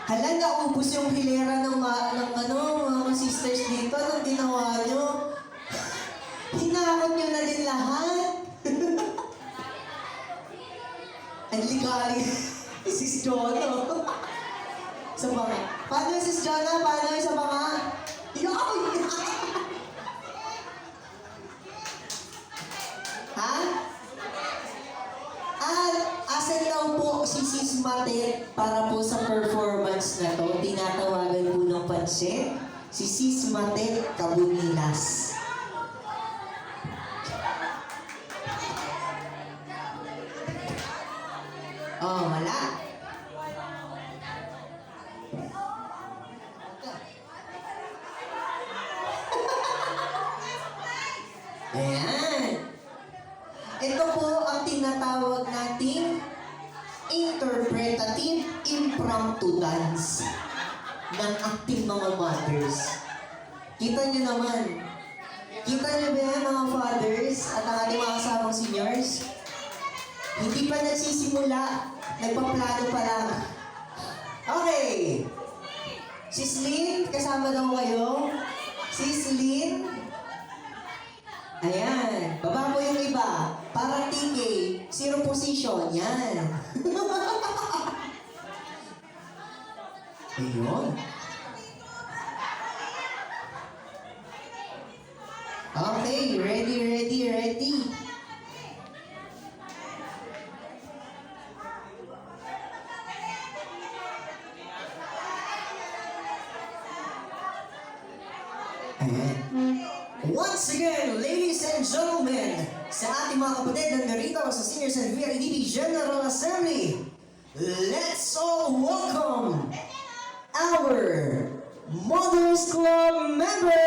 Hala, naubos yung hilera ng mga sisters dito. Anong ginawa nyo? Hinakot nyo na din lahat. Ang ligali. Sis Jono. Sa mga. Paano Sis Jono? Paano sa mga? Ha? Asan daw po si Sis Mate para po sa performance na to? Tinatawagan po ng pansin si Sis Mate Cabunilas. Oh, wala. Ayan. Ito po ang tinatawag nating interpretative impromptu dance ng acting mga mothers. Kita nyo naman. Kita nyo ba yan, mga fathers at ang ating mga kasamang seniors? Hindi pa nagsisimula, nagpaplano pa lang. Okay. Sis Lynn, kasama daw kayo. Sis Lynn. Ayan. Baba mo yung iba. Parang TK. Zero position. Yan. Ayun. Okay. Ready, ready, ready. Once again, ladies and gentlemen, sa ating mga kapatid na narito sa Seniors and VIDP General Assembly, let's all welcome our Mothers Club members!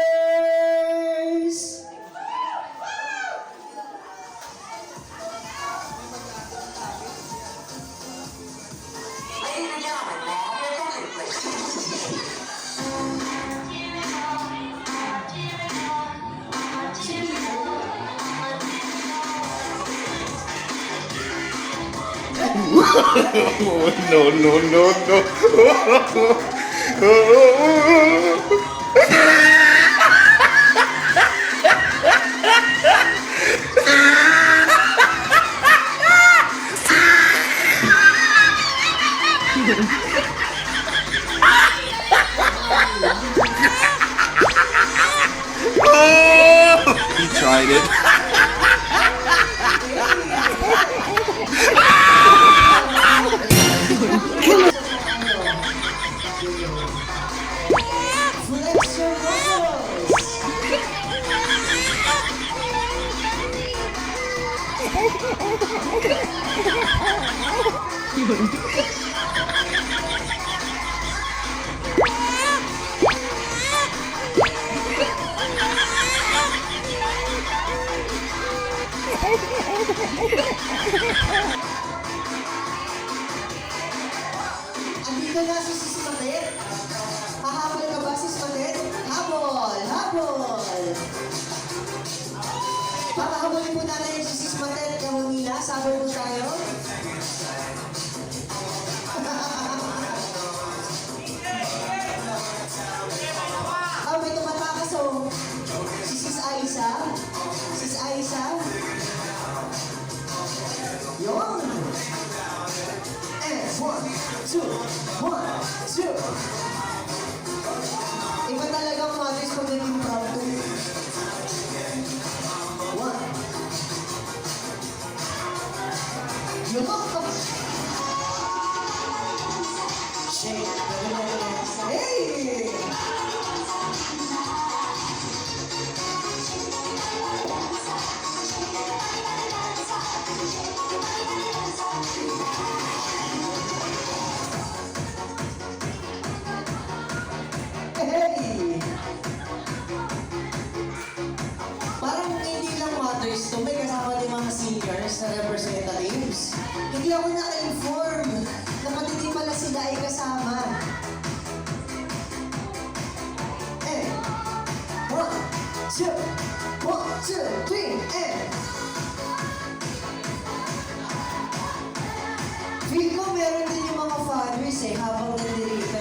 Ladies and gentlemen, may I have your attention, please? No, no, no, no. He tried it. Flex your muscles! Andito na si Sis Matet. Hahabol ka ba, Sis Matet? Habol! Habol! Papahabulin po natin si Sis Matet Cabunila. Sabol po tayo. May tumatakas oh. Si Sis Aisa. Sis Aisa. Yun! And 1, 2, 1, 2. Iba talaga ang mothers pag naging proud to. 1. Yun! Shake. Hey! Hey! Parang hindi lang mothers to, may kasama din mga seniors na representatives. Hindi ako naka-inform na pati di pala sila ay kasama. And 1, 2, 1, 2, 3, and feel ko meron din yung mga fathers habang nandito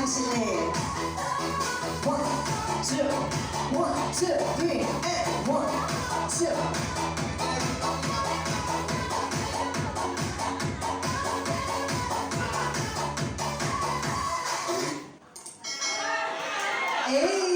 sila eh. 1, 2, 1, 2, 3, and 1, 2. Hey!